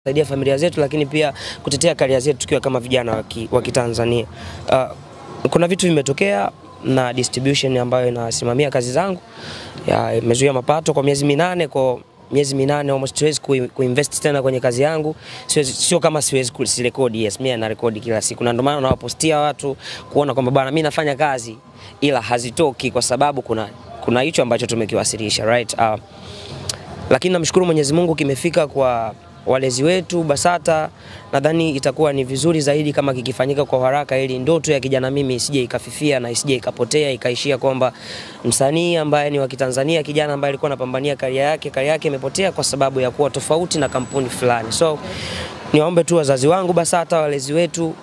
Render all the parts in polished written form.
kusaidia familia zetu, lakini pia kutetea career zetu tukiwa kama vijana wa Kitanzania. Kuna vitu vimetokea na distribution ambayo inasimamia kazi zangu imezuia mapato kwa miezi 8. Kwa miezi 8 almost siwezi kuinvest tena kwenye kazi yangu. Sio kama siwezi kurekodi, yes, mimi na record kila siku, na ndio maana nawapostia watu kuona kwamba bwana mimi nafanya kazi ila hazitoki kwa sababu kuna hicho ambacho tumekiwasilisha, right? Lakini namshukuru Mwenyezi Mungu kimefika kwa walezi wetu BASATA. Nadhani itakuwa ni vizuri zaidi kama kikifanyika kwa haraka, ili ndoto ya kijana mimi isije ikafifia na isije ikapotea ikaishia kwamba msanii ambaye ni wa Kitanzania, kijana ambaye alikuwa anapambania career yake imepotea kwa sababu ya kuwa tofauti na kampuni fulani. So niwaombe tu wazazi wangu BASATA, walezi wetu,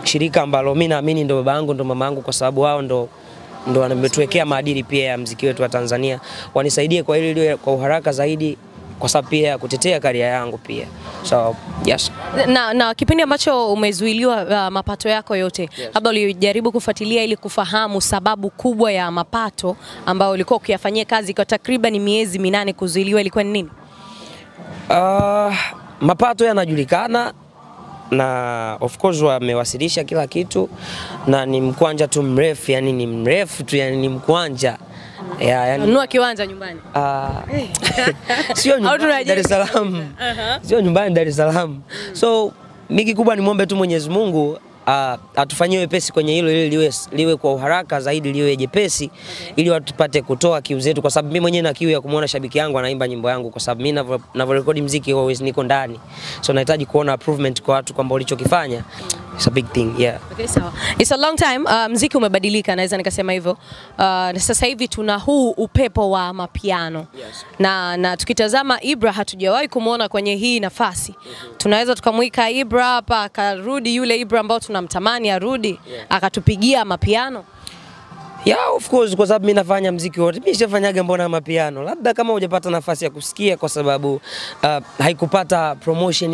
shirika ambalo mimi naamini ndio baba yangu ndio mama yangu, kwa sababu wao ndio wametuwekea maadili pia ya muziki wetu wa Tanzania, wanisaidie kwa hili kwa uharaka zaidi, kwa sababu pia kutetea career yangu pia. So yes. Na kipindi ambacho umezuiliwa mapato yako yote, labda ulijaribu kufuatilia ili kufahamu sababu kubwa ya mapato ambayo ulikuwa ukiyafanyia kazi kwa takriban miezi 8 kuzuiliwa ilikuwa ni nini? Mapato yanajulikana na of course wamewasilisha kila kitu, na ni mkwanja tu mrefu, yani ni mrefu tu, yani ni mkwanja. Yani nunua kiwanja nyumbani. Sio nyumbani Dar es Salaam. Sio nyumbani Dar es Salaam. So miki kubwa ni muombe tu Mwenyezi Mungu atufanyie wepesi kwenye hilo, ili liwe kwa uharaka zaidi, liwe jepesi, ili watu tupate kutoa kiu zetu, kwa sababu mimi mwenyewe na kiu ya kumuona shabiki yangu anaimba nyimbo yangu, kwa sababu mimi ninavyorekodi muziki always niko ndani. So nahitaji kuona improvement kwa watu kwamba ulichokifanya it's a big thing, yeah. Okay, sawa. It's a long time. Muziki umebadilika, naweza nikasema hivyo. Sasa hivi tuna huu upepo wa mapiano. Yes. Na tukitazama Ibra hatujawahi kumuona kwenye hii nafasi. Tunaweza tukamwika Ibra hapa akarudi yule Ibra ambao tunamtamani arudi, akatupigia mapiano. Yeah, of course, kwa sababu mimi nafanya muziki wote. Mimi nishafanyaga mbona mapiano. Labda kama hujapata nafasi ya kusikia kwa sababu haikupata promotion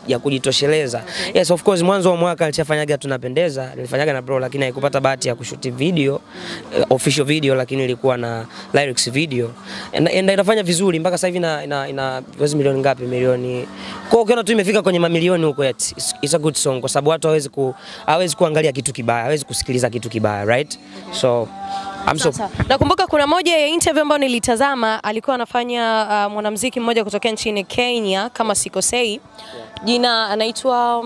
ya kujitosheleza. Yes, of course, mwanzo wa mwaka nilifanyaga Tunapendeza, nilifanyaga na bro, lakini haikupata bahati ya kushoot video, official video, lakini ilikuwa na lyrics video. And inafanya vizuri mpaka sasa hivi ina milioni ngapi? Milioni. Kwa hiyo tu imefika kwenye mamilioni huko. It's a good song kwa sababu watu hawezi kuangalia kitu kibaya, hawezi kusikiliza kitu kibaya, right? So nakumbuka kuna moja ya interview ambayo nilitazama, alikuwa anafanya mwanamuziki mmoja kutoka nchini Kenya kama sikosei. Jina anaitwa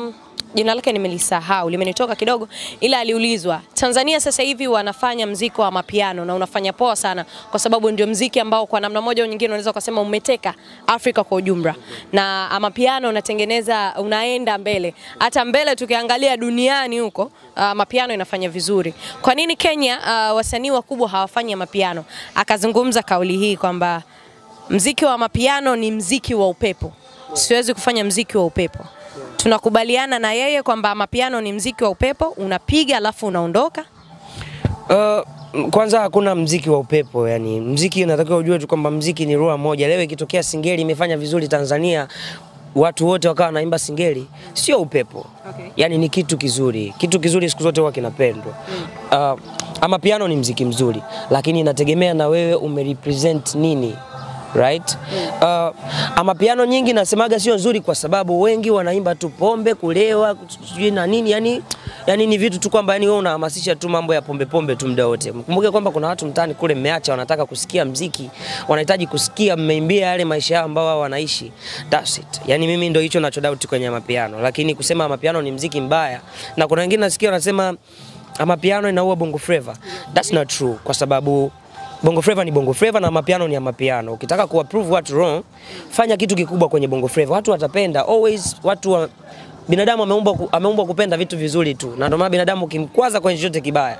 jina lake nimelisahau, limenitoka kidogo, ila aliulizwa Tanzania sasa hivi wanafanya muziki wa mapiano na unafanya poa sana, kwa sababu ndio muziki ambao kwa namna moja au nyingine unaweza kusema umeteka Afrika kwa ujumla, na mapiano unatengeneza, unaenda mbele, hata mbele tukiangalia duniani huko mapiano inafanya vizuri. Kwa nini Kenya wasanii wakubwa hawafanyi mapiano? Akazungumza kauli hii kwamba muziki wa mapiano ni muziki wa upepo, siwezi kufanya muziki wa upepo. Tunakubaliana na yeye kwamba mapiano ni muziki wa upepo, unapiga alafu unaondoka. Kwanza hakuna muziki wa upepo, yani muziki unatakiwa ujue tu kwamba muziki ni roho moja. Leo ikitokea singeli imefanya vizuri Tanzania, watu wote wakawa naimba singeli, sio upepo. Yani ni kitu kizuri. Kitu kizuri siku zote huwa kinapendwa. Ama piano ni muziki mzuri, lakini inategemea na wewe umerepresent nini. Right? Ama piano nyingi nasemaga sio nzuri kwa sababu wengi wanaimba tu pombe, kulewa, na nini, yani ni vitu tu kwamba yani wewe unahamasisha tu mambo ya pombe tu muda wote. Mkumbuke kwamba kuna watu mtaani kule mmeacha, wanataka kusikia muziki, wanahitaji kusikia mmeimbia yale maisha yao ambao wao wanaishi. That's it. Yani mimi ndio hicho nacho doubt kwenye mapiano, lakini kusema mapiano ni muziki mbaya, na kuna wengine nasikia wanasema mapiano inaua bongo flava. That's not true, kwa sababu bongo flava ni bongo flava na mapiano ni ya mapiano. Ukitaka kuapprove watu wrong, fanya kitu kikubwa kwenye bongo flava. Watu watapenda. Always binadamu ameumbwa kupenda vitu vizuri tu. Na ndio maana binadamu ukimkwaza kwenye chochote kibaya,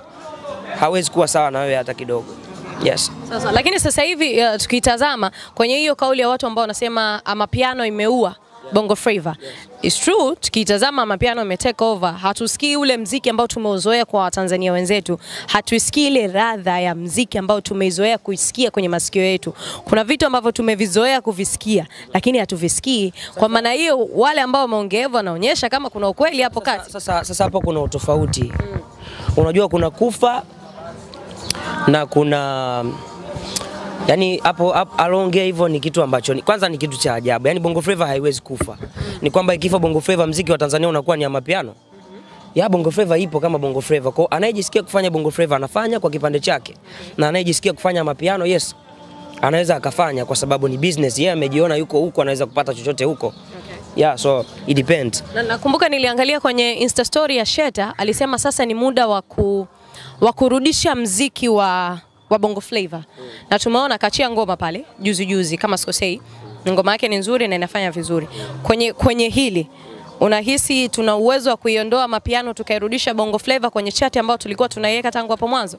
hawezi kuwa sawa na wewe hata kidogo. Yes. Sasa lakini sasa hivi tukitazama kwenye hiyo kauli ya watu ambao wanasema mapiano imeua bongo flava. It's true, tukitazama mapiano imetake over, hatusikii ule muziki ambao tumeuzoea kwa Watanzania wenzetu, hatusikii ile ladha ya muziki ambao tumeizoea kuisikia kwenye masikio yetu. Kuna vitu ambavyo tumevizoea kuvisikia lakini hatuvisikii. Kwa maana hiyo wale ambao wameongeeva wanaonyesha kama kuna ukweli hapo kati. Sasa hapo kuna utofauti. Unajua kuna kufa na Yani hapo alongea hivyo ni kitu ambacho kwanza ni kitu cha ajabu. Yani Bongo Flava haiwezi kufa. Ni kwamba ikifa Bongo Flava muziki wa Tanzania unakuwa ni amapiano. Ya Bongo Flava ipo kama Bongo Flava. Kwa anayejisikia kufanya Bongo Flava anafanya kwa kipande chake. Na anayejisikia kufanya amapiano, yes, anaweza akafanya kwa sababu ni business. Yeye amejiona yuko huko, anaweza kupata chochote huko. Yeah, so it depends. Na nakumbuka niliangalia kwenye Insta story ya Sheta, alisema sasa ni muda wa kurudisha mziki wa Bongo Flava. Na tumeona kachia ngoma pale juzi kama sikosei. Ngoma yake ni nzuri na inafanya vizuri. Kwenye hili unahisi tuna uwezo wa kuiondoa mapiano tukairudisha Bongo Flava kwenye chati ambao tulikuwa tunaiweka tangu hapo mwanzo?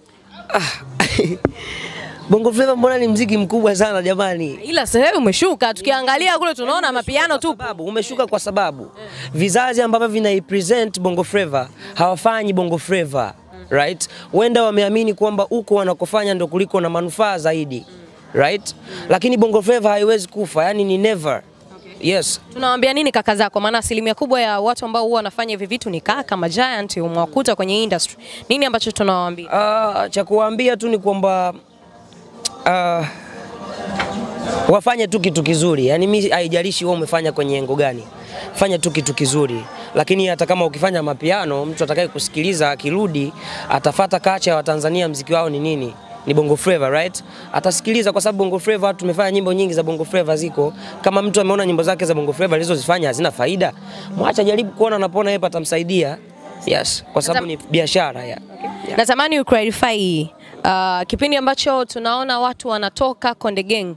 Bongo Flava mbona ni mziki mkubwa sana jamani. Ila sasa umeshuka, tukiangalia kule tunaona mapiano tu. Umeshuka kwa sababu vizazi ambavyo vinaipresent Bongo Flava hawafanyi Bongo Flava, right? Wenda wameamini kwamba uko wanakofanya ndo kuliko na manufaa zaidi, right? Lakini Bongo Flava haiwezi kufa, yani ni never. Yes. Tunawaambia nini kaka zako? Maana asilimia kubwa ya watu ambao huwa wanafanya hivi vitu ni kaka giant umewakuta kwenye industry. Nini ambacho tunawaambia? Cha kuwaambia tu ni kwamba wafanye tu kitu kizuri. Yani mimi haijalishi wewe umefanya kwenye engo gani. Fanya tu kitu kizuri. Lakini hata kama ukifanya mapiano, mtu atakaye kusikiliza akirudi atafuata kacha ya Watanzania muziki wao ni nini? Ni Bongo Flava, right? Atasikiliza kwa sababu Bongo Flava tumefanya nyimbo nyingi za Bongo Flava ziko. Kama mtu ameona nyimbo zake za Bongo Flava alizozifanya hazina faida, mwacha jaribu kuona anapona yeye patamsaidia. Yes, kwa sababu ni biashara ya. Yeah. Natamani uclarify kipindi ambacho tunaona watu wanatoka Konde Gang,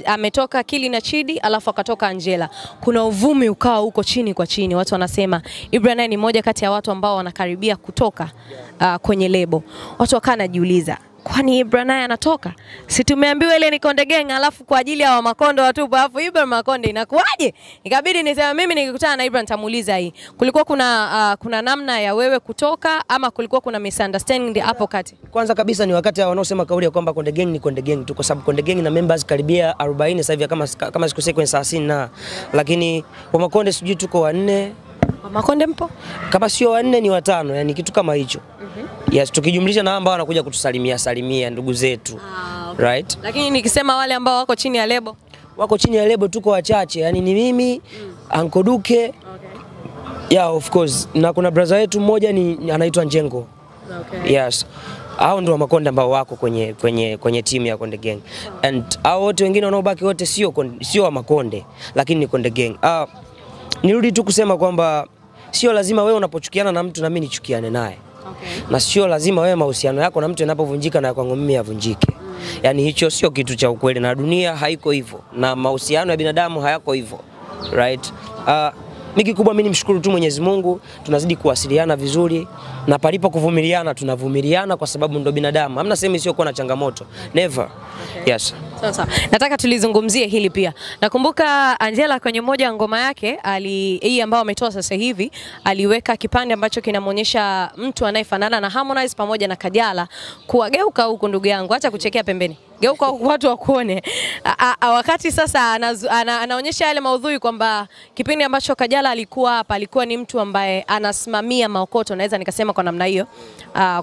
ametoka Kili na Chidi alafu akatoka Angela. Kuna uvumi ukawa huko chini kwa chini, watu wanasema Ibra naye ni moja kati ya watu ambao wanakaribia kutoka kwenye lebo. Watu wakaa najiuliza, kwani Ibra naye anatoka? Si tumeambiwa ile ni Konde Gang alafu kwa ajili ya wa Makonde watupu alafu Ibra Makonde inakuaje? Ikabidi nisema mimi nikikutana na Ibra nitamuuliza hii. Kulikuwa kuna namna ya wewe kutoka ama kulikuwa kuna misunderstanding hapo kati? Kwanza kabisa ni wakati wanaosema kauli ya kwamba Konde Gang ni Konde Gang tu, kwa sababu Konde Gang na members karibia 40 sasa hivi kama sikosei kwenye 30 na, lakini kwa Makonde sijui tuko 4. Kwa Makonde mpo? Kama sio 4 ni 5, yani kitu kama hicho. Yes, tukijumlisha na ambao wanakuja kutusalimia ndugu zetu. Okay. Right? Lakini nikisema wale ambao wako chini ya lebo? Wako chini ya lebo tuko wachache, yani ni mimi, Anko Duke. Okay. Yeah, of course. Na kuna brother wetu mmoja ni anaitwa Njengo. Okay. Yes. Hao ndio Makonde ambao wako kwenye timu ya Konde Gang. And hao wote wengine wanaobaki wote sio Makonde, lakini ni Konde Gang. Nirudi tu kusema kwamba sio lazima wewe unapochukiana na mtu na mimi nichukiane naye. Okay. Na sio lazima wewe mahusiano yako na mtu yanapovunjika na kwangu mimi yavunjike. Yani hicho sio kitu cha ukweli na dunia haiko hivyo na mahusiano ya binadamu hayako hivyo. Right? Mimi kikubwa mimi nimshukuru tu Mwenyezi Mungu, tunazidi kuwasiliana vizuri na palipo kuvumiliana tunavumiliana kwa sababu ndo binadamu. Hamna sehemu isiyokuwa na changamoto. Never. Okay. Yes. Sasa nataka tulizungumzie hili pia. Nakumbuka Angela kwenye moja ya ngoma yake hii ambao ametoa sasa hivi aliweka kipande ambacho kinamuonyesha mtu anayefanana na Harmonize pamoja na Kajala kuwageuka huko, ndugu yangu, acha kuchekea pembeni. Geuka watu wakuone. Wakati sasa anaonyesha yale maudhui kwamba kipindi ambacho Kajala alikuwa hapa alikuwa ni mtu ambaye anasimamia maokoto, naweza nikasema kwa namna hiyo.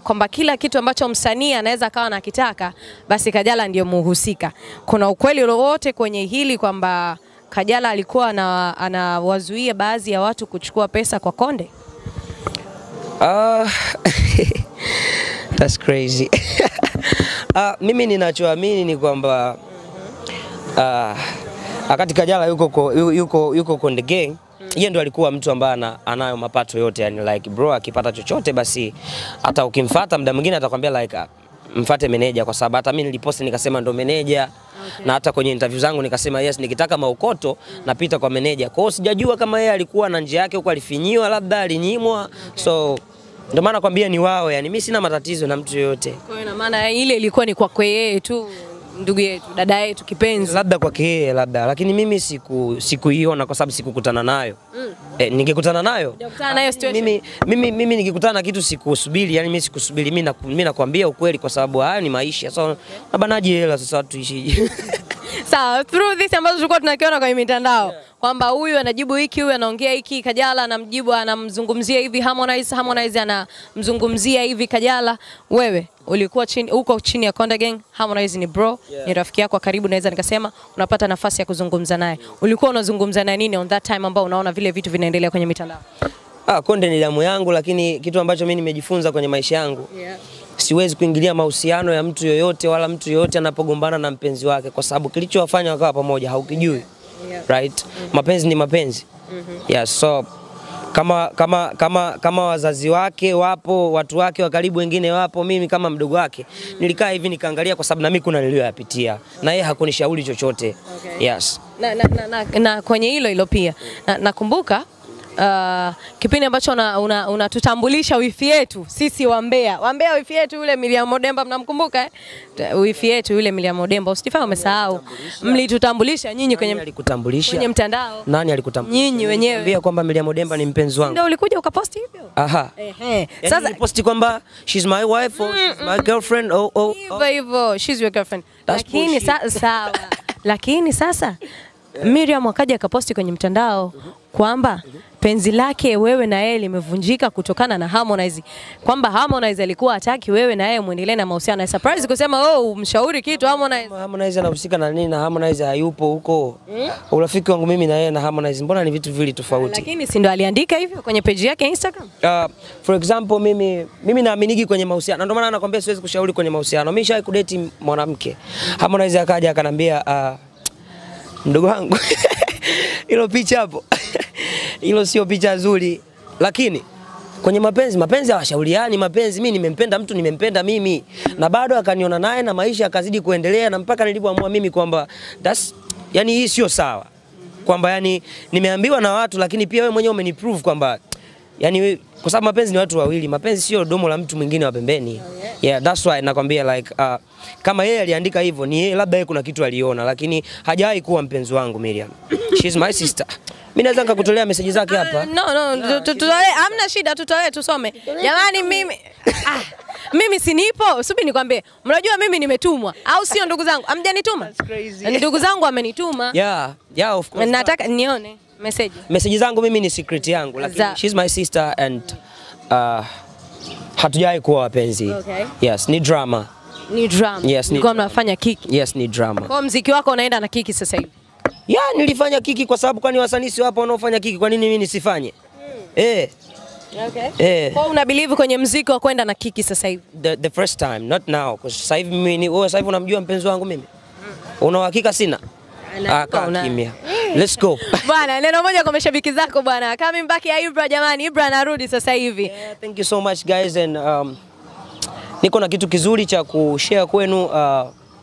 Kwamba kila kitu ambacho msanii anaweza akawa anakitaka basi Kajala ndio muhusika. Kuna ukweli wowote kwenye hili kwamba Kajala alikuwa anawazuia baadhi ya watu kuchukua pesa kwa Konde? That's crazy. Mimi ninachoamini ni kwamba wakati Kajala yuko Konde Gang, yeye ndo alikuwa mtu ambaye anayo mapato yote, yani like bro akipata chochote basi hata ukimfuata muda mwingine atakwambia like mfuate meneja, kwa sababu hata mimi niliposti nikasema ndo meneja. Okay. Na hata kwenye interview zangu nikasema yes, nikitaka maukoto napita kwa meneja. Kwa hiyo sijajua kama yeye alikuwa na njia yake huko, alifinyiwa labda alinyimwa. Okay. So ndio maana nakwambia ni wao, yani mimi sina matatizo na mtu yoyote. Kwa hiyo maana ile ilikuwa ni kwako yeye tu, ndugu yetu, dada yetu kipenzi. Labda kwake yeye labda, lakini mimi sikuiona kwa sababu sikukutana nayo. Ningekutana nayo. Hujakutana nayo situation. Mimi nikikutana na kitu sikusubiri, yani mimi sikusubiri, mimi nakwambia ukweli kwa sababu haya ni maisha. So nabanaje hela sasa tuishije? Sawa, through this ambazo tulikuwa tunakiona kwenye mitandao kwamba huyu anajibu hiki, huyu anaongea hiki, Kajala anamjibu anamzungumzia hivi Harmonize anamzungumzia hivi Kajala. Wewe ulikuwa huko chini ya Konde Gang, Harmonize ni bro, ni rafiki yako karibu, naweza nikasema, unapata nafasi ya kuzungumza naye. Ulikuwa unazungumza na nini on that time ambao unaona vile vitu vinaendelea kwenye mitandao? Konde ni damu yangu, lakini kitu ambacho mimi nimejifunza kwenye maisha yangu, siwezi kuingilia mahusiano ya mtu yoyote wala mtu yoyote anapogombana na mpenzi wake, kwa sababu kilichowafanya wakawa pamoja haukijui. Right? Mapenzi ni mapenzi. So kama wazazi wake wapo, watu wake wa karibu wengine wapo, mimi kama mdogo wake nilikaa hivi nikaangalia, kwa sababu na mimi kuna niliyoyapitia na yeye hakunishauri chochote. Yes. Na kwenye hilo pia nakumbuka kipindi ambacho unatutambulisha wifi yetu sisi wa Mbeya wifi yetu yule Miriam Modemba, mnamkumbuka wifi yetu yule Miriam Modemba, usifanye umesahau, mlitutambulisha nyinyi kwenye mtandao. Nani alikutambulisha? Nyinyi wenyewe. Niambia kwamba Miriam Modemba ni mpenzi wangu. Ndio ulikuja ukaposti hivyo? Aha. Sasa niliposti kwamba she's my wife or my girlfriend hivyo she's your girlfriend. Lakini sawa. Lakini sasa Miriam akaja akaposti kwenye mtandao kwamba penzi lake wewe na yeye limevunjika kutokana na Harmonize, kwamba Harmonize alikuwa hataki wewe na yeye muendelee na mahusiano. Surprise kusema umshauri kitu Harmonize anahusika na nini? Na Harmonize hayupo huko. Urafiki wangu mimi na yeye na Harmonize mbona ni vitu viwili tofauti. Lakini si ndo aliandika hivyo kwenye page yake Instagram? For example mimi naaminiki kwenye mahusiano. Ndio maana nakwambia siwezi kushauri kwenye mahusiano. Mimi nishawahi kudate mwanamke. Harmonize akaja akanambia mdogo wangu hilo picha hapo hilo sio picha nzuri, lakini kwenye mapenzi hawashauriani. Mapenzi mimi nimempenda mtu, nimempenda mimi, na bado akaniona naye na maisha akazidi kuendelea, na mpaka nilipoamua mimi kwamba yani hii sio sawa, kwamba yani nimeambiwa na watu, lakini pia wewe mwenyewe umeniprove kwamba yani, kwa sababu mapenzi ni watu wawili, mapenzi sio domo la mtu mwingine wa pembeni. That's why nakwambia like kama yeye aliandika hivyo ni yeye, labda yeye kuna kitu aliona, lakini hajawahi kuwa mpenzi wangu Miriam. She's my sister. Mimi naweza nikakutolea message zake hapa. Hamna shida, tutolee tusome. Jamani mimi sinipo, subiri nikwambie. Mnajua mimi nimetumwa au sio ndugu zangu? Hamjanituma? Ndugu zangu amenituma. Yeah, of course. Nataka nione message zangu mimi ni secret yangu, lakini she's my sister and hatujawahi kuwa wapenzi. Yes, ni drama. Yes, nilikuwa mnafanya kiki. Yes, ni drama. Kwa muziki wako unaenda na kiki sasa hivi? Nilifanya kiki kwa sababu kwani wasanii wapo wanaofanya kiki, kwa nini mimi nisifanye? Kwa una believe kwenye muziki wa kwenda na kiki sasa hivi? The first time, not now, because sasa hivi mimi wewe sasa hivi unamjua mpenzi wangu mimi? Una uhakika sina? Kimya. Let's go. Bwana, neno moja kwa mashabiki zako bwana. Coming back ya Ibra jamani, Ibra anarudi sasa hivi. Thank you so much guys, and niko na kitu kizuri cha kushare kwenu.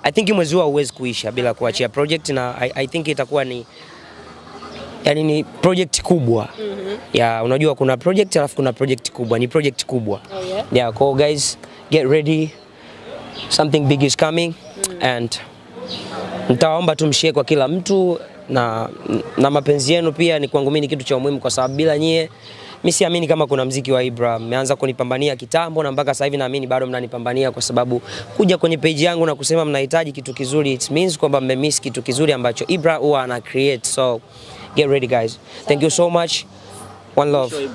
I think mwezi huu hauwezi kuisha bila kuachia project, na I think itakuwa ni ni project kubwa. Unajua kuna project alafu kuna project kubwa, ni project kubwa. Cool guys, get ready. Something big is coming and nitaomba tumshie kwa kila mtu, na mapenzi yenu pia ni kwangu mimi ni kitu cha muhimu, kwa sababu bila nyie mimi siamini kama kuna muziki wa Ibra. Mmeanza kunipambania kitambo na mpaka sasa hivi naamini bado mnanipambania, kwa sababu kuja kwenye page yangu na kusema mnahitaji kitu kizuri, it means kwamba mmemiss kitu kizuri ambacho Ibra huwa ana create. So get ready guys. Thank you so much. One love.